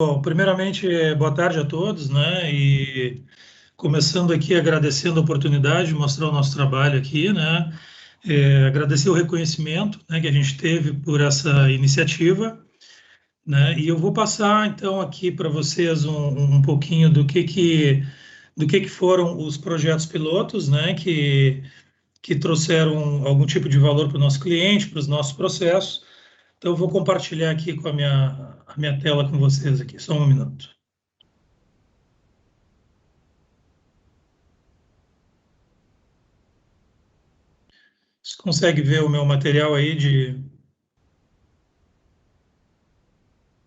Bom, primeiramente, boa tarde a todos, né? E começando aqui agradecendo a oportunidade de mostrar o nosso trabalho aqui, né? Agradecer o reconhecimento, né, que a gente teve por essa iniciativa, né? E eu vou passar então aqui para vocês um pouquinho do que foram os projetos pilotos, né? Que trouxeram algum tipo de valor para o nosso cliente, para os nossos processos. Então, eu vou compartilhar aqui com a minha tela com vocês aqui, só um minuto. Você consegue ver o meu material aí de...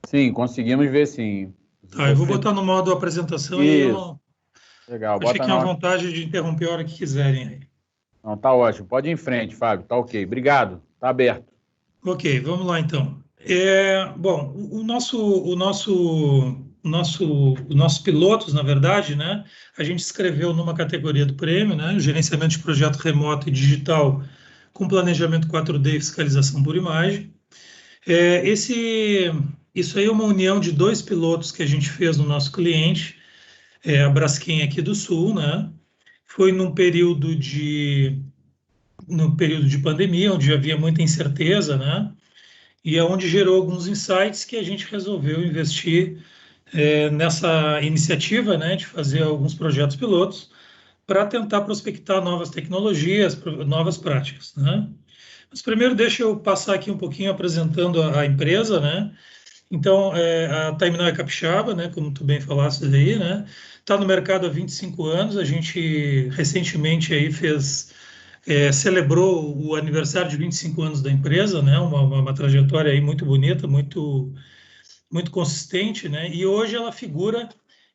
Sim, conseguimos ver sim. Tá, eu vou botar no modo apresentação e aí eu Isso, não... legal. Vocês Bota fiquem à na... vontade de interromper a hora que quiserem aí. Não, tá ótimo. Pode ir em frente, Fábio. Tá ok. Obrigado. Tá aberto. Ok, vamos lá então. Bom, os nossos pilotos, na verdade, né, a gente escreveu numa categoria do prêmio, né, gerenciamento de projeto remoto e digital com planejamento 4D e fiscalização por imagem. É, esse, Isso aí é uma união de dois pilotos que a gente fez no nosso cliente, a Braskem aqui do Sul, né? Foi num período de pandemia, onde havia muita incerteza, né? E é onde gerou alguns insights que a gente resolveu investir nessa iniciativa, né, de fazer alguns projetos pilotos para tentar prospectar novas tecnologias, novas práticas, né? Mas primeiro deixa eu passar aqui um pouquinho apresentando a empresa, né? Então, a Time Now é capixaba, né, como tu bem falaste aí, né? Está no mercado há 25 anos. A gente recentemente aí celebrou o aniversário de 25 anos da empresa, né? Uma trajetória aí muito bonita, muito, muito consistente, né? E hoje ela figura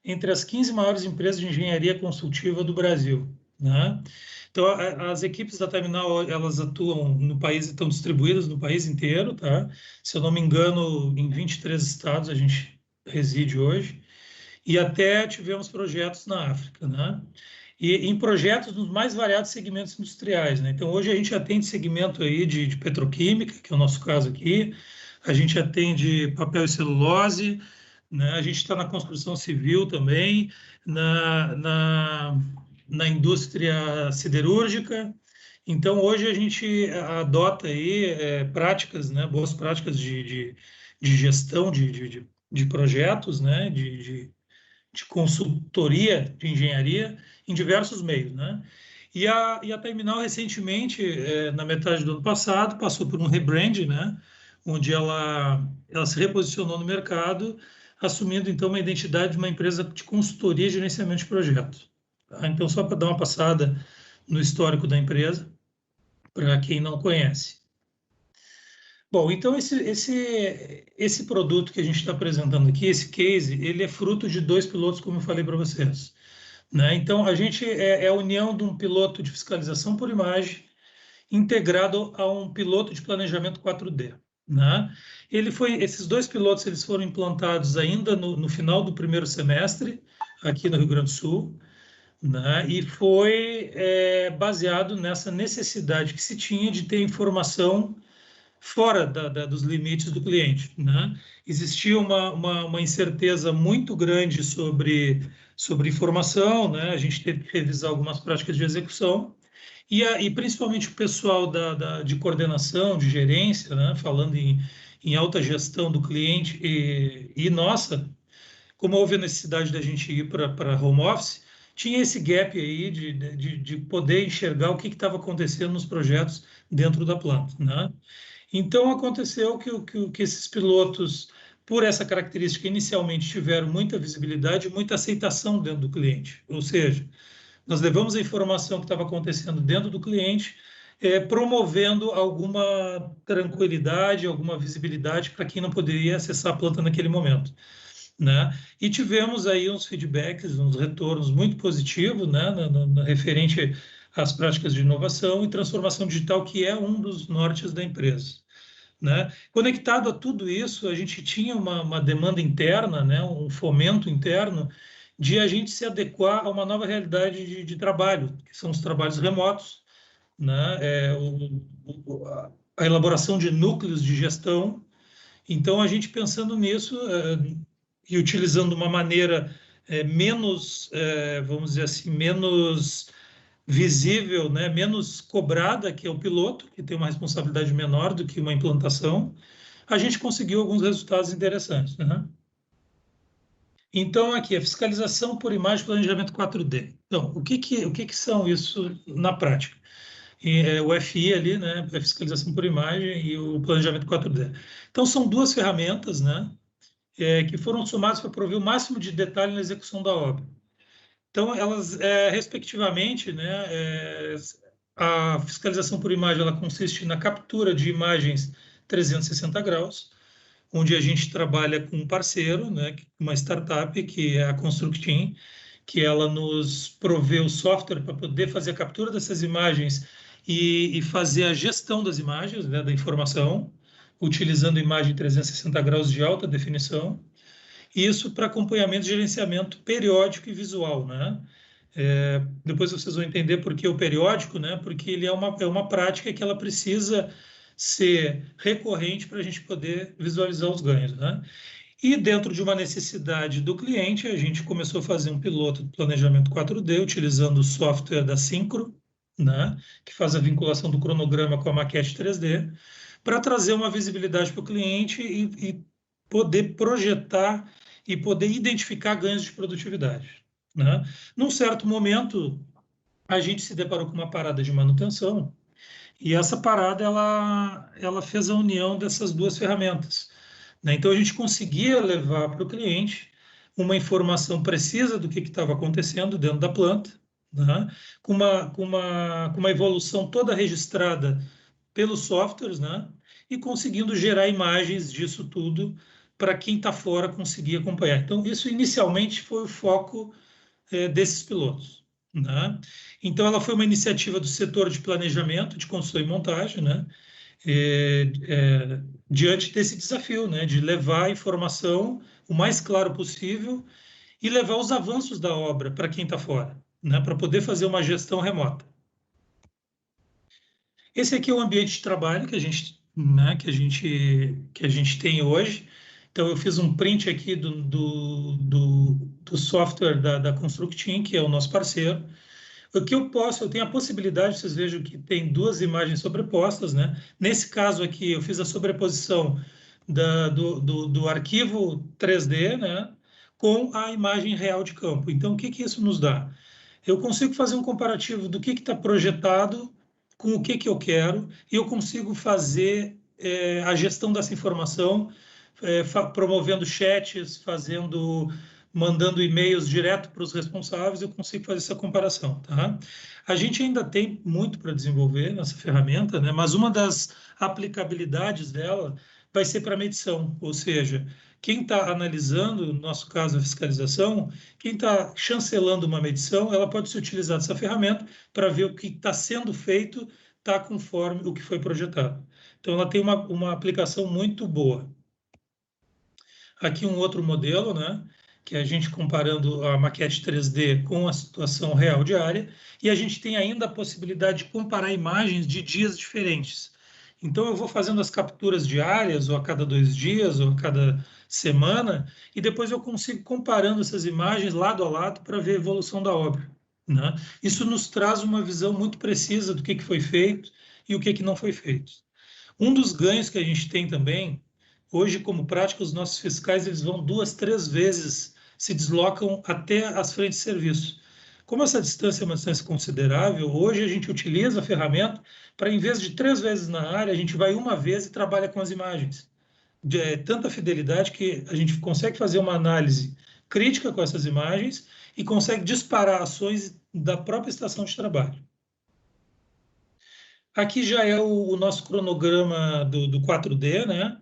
entre as 15 maiores empresas de engenharia consultiva do Brasil, né? Então, as equipes da Terminal, elas atuam no país, estão distribuídas no país inteiro, tá? Se eu não me engano, em 23 estados a gente reside hoje, e até tivemos projetos na África, né? E em projetos nos mais variados segmentos industriais, né? Então, hoje a gente atende segmento aí de petroquímica, que é o nosso caso aqui, a gente atende papel e celulose, né? A gente está na construção civil também, na indústria siderúrgica. Então, hoje a gente adota aí práticas, né? Boas práticas de gestão de projetos, né? De consultoria de engenharia em diversos meios, né? E a Terminal, recentemente, na metade do ano passado, passou por um rebrand, né? Onde ela se reposicionou no mercado, assumindo, então, uma identidade de uma empresa de consultoria e gerenciamento de projetos. Tá? Então, só para dar uma passada no histórico da empresa, para quem não conhece. Bom, então esse produto que a gente está apresentando aqui, esse case, ele é fruto de dois pilotos, como eu falei para vocês, né? Então, a gente é a união de um piloto de fiscalização por imagem integrado a um piloto de planejamento 4D, né? Esses dois pilotos eles foram implantados ainda no final do primeiro semestre, aqui no Rio Grande do Sul, né? E foi baseado nessa necessidade que se tinha de ter informação fora dos limites do cliente, né? Existia uma incerteza muito grande sobre informação, né? A gente teve que revisar algumas práticas de execução e principalmente o pessoal de coordenação, de gerência, né? Falando em alta gestão do cliente e nossa, como houve a necessidade da gente ir para home office, tinha esse gap aí de poder enxergar o que estava acontecendo nos projetos dentro da planta, né? Então, aconteceu que esses pilotos, por essa característica, inicialmente tiveram muita visibilidade e muita aceitação dentro do cliente. Ou seja, nós levamos a informação que estava acontecendo dentro do cliente, promovendo alguma tranquilidade, alguma visibilidade para quem não poderia acessar a planta naquele momento, né? E tivemos aí uns feedbacks, uns retornos muito positivos, né, referente às práticas de inovação e transformação digital, que é um dos nortes da empresa, né? Conectado a tudo isso, a gente tinha uma demanda interna, né, um fomento interno de a gente se adequar a uma nova realidade de trabalho, que são os trabalhos remotos, né, a elaboração de núcleos de gestão. Então, a gente pensando nisso, e utilizando uma maneira menos, vamos dizer assim, menos visível, né, menos cobrada, que é o piloto, que tem uma responsabilidade menor do que uma implantação, a gente conseguiu alguns resultados interessantes, né? Então, aqui, a fiscalização por imagem e planejamento 4D. Então, o que são isso na prática? O FI ali, né, a fiscalização por imagem e o planejamento 4D. Então, são duas ferramentas, né, que foram somadas para prover o máximo de detalhe na execução da obra. Então, elas, respectivamente, né, a fiscalização por imagem ela consiste na captura de imagens 360 graus, onde a gente trabalha com um parceiro, né, uma startup, que é a Constructeam, que ela nos provê o software para poder fazer a captura dessas imagens e fazer a gestão das imagens, né, da informação, utilizando imagem 360 graus de alta definição. Isso para acompanhamento e gerenciamento periódico e visual, né? Depois vocês vão entender por que o periódico, né? Porque ele é uma prática que ela precisa ser recorrente para a gente poder visualizar os ganhos, né? E dentro de uma necessidade do cliente, a gente começou a fazer um piloto de planejamento 4D, utilizando o software da Syncro, né? Que faz a vinculação do cronograma com a maquete 3D, para trazer uma visibilidade para o cliente e poder projetar e poder identificar ganhos de produtividade, né? Num certo momento, a gente se deparou com uma parada de manutenção, e essa parada ela fez a união dessas duas ferramentas, né? Então, a gente conseguia levar para o cliente uma informação precisa do que estava acontecendo dentro da planta, né? Com uma evolução toda registrada pelos softwares, né? E conseguindo gerar imagens disso tudo para quem está fora conseguir acompanhar. Então, isso inicialmente foi o foco desses pilotos, né? Então, ela foi uma iniciativa do setor de planejamento, de construção e montagem, né? Diante desse desafio, né? De levar a informação o mais claro possível e levar os avanços da obra para quem está fora, né? Para poder fazer uma gestão remota. Esse aqui é o ambiente de trabalho que a gente, né, que a gente tem hoje. Então, eu fiz um print aqui do software da Constructeam, que é o nosso parceiro. O que eu tenho a possibilidade, vocês vejam que tem duas imagens sobrepostas, né? Nesse caso aqui, eu fiz a sobreposição do arquivo 3D, né, com a imagem real de campo. Então, o que isso nos dá? Eu consigo fazer um comparativo do que está projetado com o que eu quero, e eu consigo fazer a gestão dessa informação, promovendo chats, mandando e-mails direto para os responsáveis, eu consigo fazer essa comparação, tá? A gente ainda tem muito para desenvolver nessa ferramenta, né? Mas uma das aplicabilidades dela vai ser para medição, ou seja, quem está analisando, no nosso caso, a fiscalização, quem está chancelando uma medição, ela pode se utilizar dessa ferramenta para ver o que está sendo feito, está conforme o que foi projetado. Então, ela tem uma aplicação muito boa. Aqui um outro modelo, né? Que é a gente comparando a maquete 3D com a situação real diária, e a gente tem ainda a possibilidade de comparar imagens de dias diferentes. Então, eu vou fazendo as capturas diárias, ou a cada 2 dias, ou a cada semana, e depois eu consigo comparando essas imagens lado a lado para ver a evolução da obra, né? Isso nos traz uma visão muito precisa do que foi feito e o que não foi feito. Um dos ganhos que a gente tem também, hoje, como prática, os nossos fiscais eles vão 2, 3 vezes, se deslocam até as frentes de serviço. Como essa distância é uma distância considerável, hoje a gente utiliza a ferramenta para, em vez de 3 vezes na área, a gente vai uma vez e trabalha com as imagens. De tanta fidelidade que a gente consegue fazer uma análise crítica com essas imagens e consegue disparar ações da própria estação de trabalho. Aqui já é o nosso cronograma do 4D, né?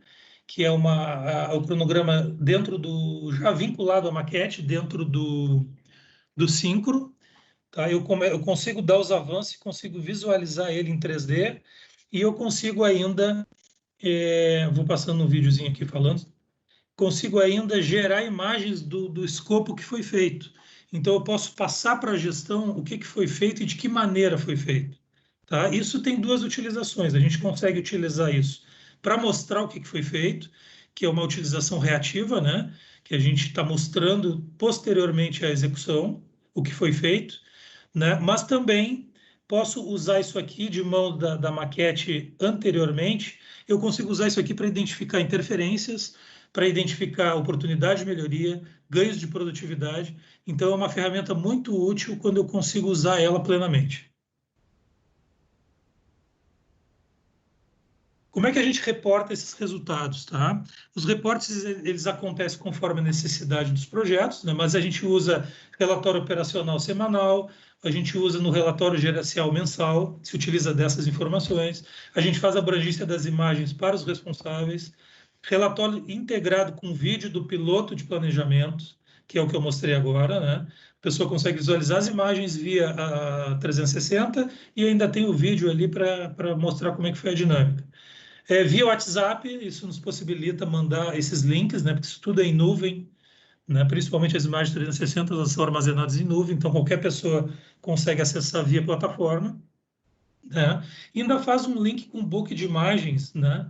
Que é o cronograma já vinculado à maquete, dentro do Syncro. Tá? Eu consigo dar os avanços, consigo visualizar ele em 3D, e eu consigo ainda, vou passando um videozinho aqui falando, consigo ainda gerar imagens do escopo que foi feito. Então, eu posso passar para a gestão o que foi feito e de que maneira foi feito. Tá? Isso tem 2 utilizações. A gente consegue utilizar isso para mostrar o que foi feito, que é uma utilização reativa, né? que a gente está mostrando posteriormente à execução, o que foi feito, né? Mas também posso usar isso aqui de mão da maquete anteriormente, eu consigo usar isso aqui para identificar interferências, para identificar oportunidade de melhoria, ganhos de produtividade. Então, é uma ferramenta muito útil quando eu consigo usar ela plenamente. Como é que a gente reporta esses resultados, tá? Os reportes, eles acontecem conforme a necessidade dos projetos, né? Mas a gente usa relatório operacional semanal, a gente usa no relatório gerencial mensal, se utiliza dessas informações, a gente faz a abrangência das imagens para os responsáveis, relatório integrado com vídeo do piloto de planejamento, que é o que eu mostrei agora, né? A pessoa consegue visualizar as imagens via a 360 e ainda tem o vídeo ali para mostrar como é que foi a dinâmica. Via WhatsApp, isso nos possibilita mandar esses links, né? Porque isso tudo é em nuvem, né? Principalmente as imagens 360, elas são armazenadas em nuvem, então qualquer pessoa consegue acessar via plataforma, né? E ainda faz um link com um book de imagens, né?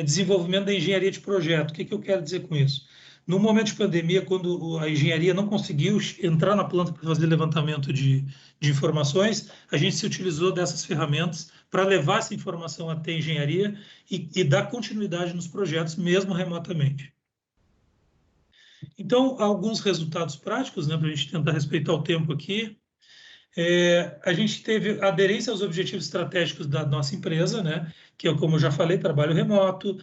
Desenvolvimento da engenharia de projeto. O que eu quero dizer com isso? No momento de pandemia, quando a engenharia não conseguiu entrar na planta para fazer levantamento de informações, a gente se utilizou dessas ferramentas para levar essa informação até a engenharia e dar continuidade nos projetos, mesmo remotamente. Então, alguns resultados práticos, né, para a gente tentar respeitar o tempo aqui. A gente teve aderência aos objetivos estratégicos da nossa empresa, né? Que é, como eu já falei, trabalho remoto,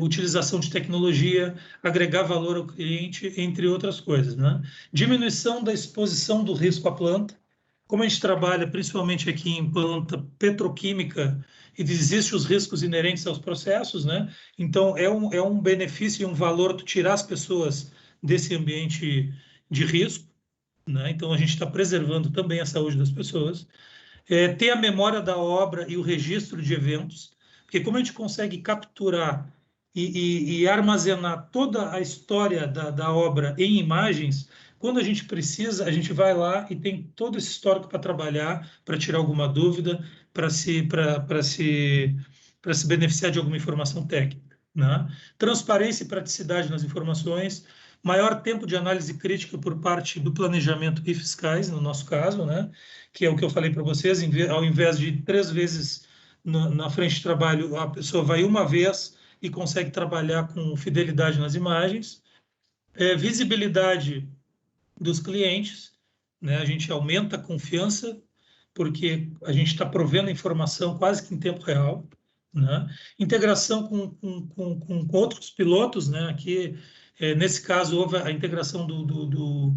utilização de tecnologia, agregar valor ao cliente, entre outras coisas, né? Diminuição da exposição do risco à planta. Como a gente trabalha principalmente aqui em planta petroquímica, e existem os riscos inerentes aos processos, né? Então, é um benefício e um valor tu tirar as pessoas desse ambiente de risco, né? Então, a gente está preservando também a saúde das pessoas. Ter a memória da obra e o registro de eventos, porque como a gente consegue capturar e armazenar toda a história da obra em imagens, quando a gente precisa, a gente vai lá e tem todo esse histórico para trabalhar, para tirar alguma dúvida, para se beneficiar de alguma informação técnica, né? Transparência e praticidade nas informações, maior tempo de análise crítica por parte do planejamento e fiscais, no nosso caso, né? Que é o que eu falei para vocês, ao invés de 3 vezes na frente de trabalho, a pessoa vai uma vez e consegue trabalhar com fidelidade nas imagens. Visibilidade dos clientes, né? A gente aumenta a confiança, porque a gente está provendo a informação quase que em tempo real, né? Integração com outros pilotos, né? Aqui, nesse caso, houve a integração do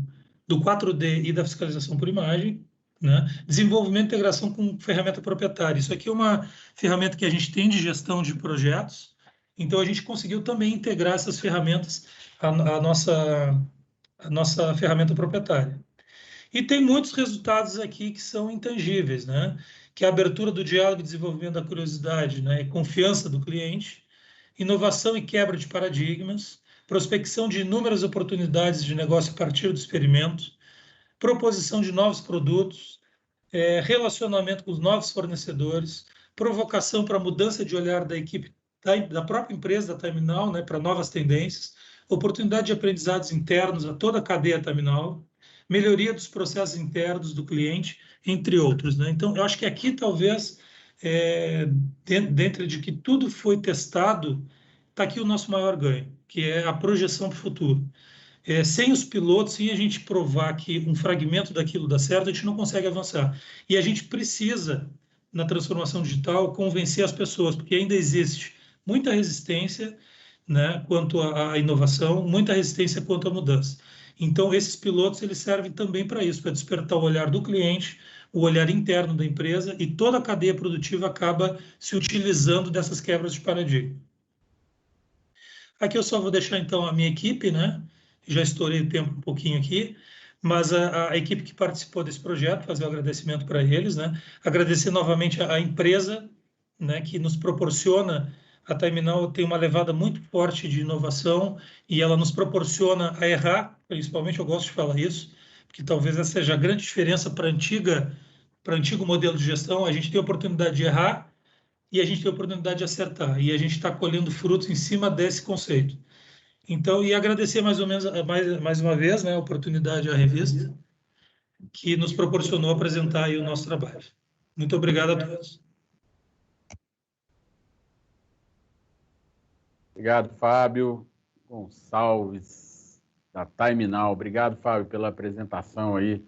4D e da fiscalização por imagem, né? Desenvolvimento e integração com ferramenta proprietária. Isso aqui é uma ferramenta que a gente tem de gestão de projetos, então a gente conseguiu também integrar essas ferramentas à nossa ferramenta proprietária. E tem muitos resultados aqui que são intangíveis, né? Que é a abertura do diálogo e desenvolvimento da curiosidade, né? E confiança do cliente, inovação e quebra de paradigmas, prospecção de inúmeras oportunidades de negócio a partir do experimento, proposição de novos produtos, relacionamento com os novos fornecedores, provocação para mudança de olhar da equipe da própria empresa, da Terminal, né, para novas tendências, oportunidade de aprendizados internos a toda a cadeia Terminal, melhoria dos processos internos do cliente, entre outros, né? Então, eu acho que aqui talvez, dentro de que tudo foi testado, está aqui o nosso maior ganho, que é a projeção para o futuro. Sem os pilotos, sem a gente provar que um fragmento daquilo dá certo, a gente não consegue avançar. E a gente precisa, na transformação digital, convencer as pessoas, porque ainda existe muita resistência, né, quanto à inovação, muita resistência quanto à mudança. Então, esses pilotos eles servem também para isso, para despertar o olhar do cliente, o olhar interno da empresa, e toda a cadeia produtiva acaba se utilizando dessas quebras de paradigma. Aqui eu só vou deixar, então, a minha equipe, né? Já estourei o tempo um pouquinho aqui, mas a equipe que participou desse projeto, fazer um agradecimento para eles, né? Agradecer novamente a empresa, né, que nos proporciona, a Terminal tem uma levada muito forte de inovação e ela nos proporciona a errar, principalmente eu gosto de falar isso, porque talvez essa seja a grande diferença para o antigo modelo de gestão, a gente tem a oportunidade de errar e a gente tem a oportunidade de acertar, e a gente está colhendo frutos em cima desse conceito. Então, e agradecer mais uma vez, né, a oportunidade à revista, que nos proporcionou apresentar aí o nosso trabalho. Muito obrigado a todos. Obrigado, Fábio Gonçalves, da Time Now. Obrigado, Fábio, pela apresentação aí,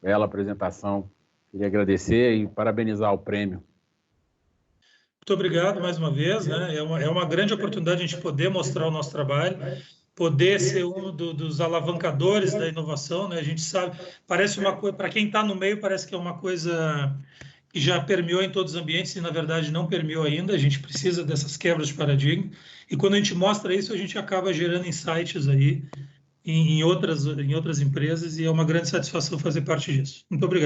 bela apresentação. Queria agradecer e parabenizar o prêmio. Muito obrigado mais uma vez, né? É uma grande oportunidade a gente poder mostrar o nosso trabalho, poder ser um dos alavancadores da inovação, né? A gente sabe, parece uma coisa, para quem está no meio, parece que é uma coisa que já permeou em todos os ambientes e, na verdade, não permeou ainda. A gente precisa dessas quebras de paradigma. E quando a gente mostra isso, a gente acaba gerando insights aí em outras empresas e é uma grande satisfação fazer parte disso. Muito obrigado.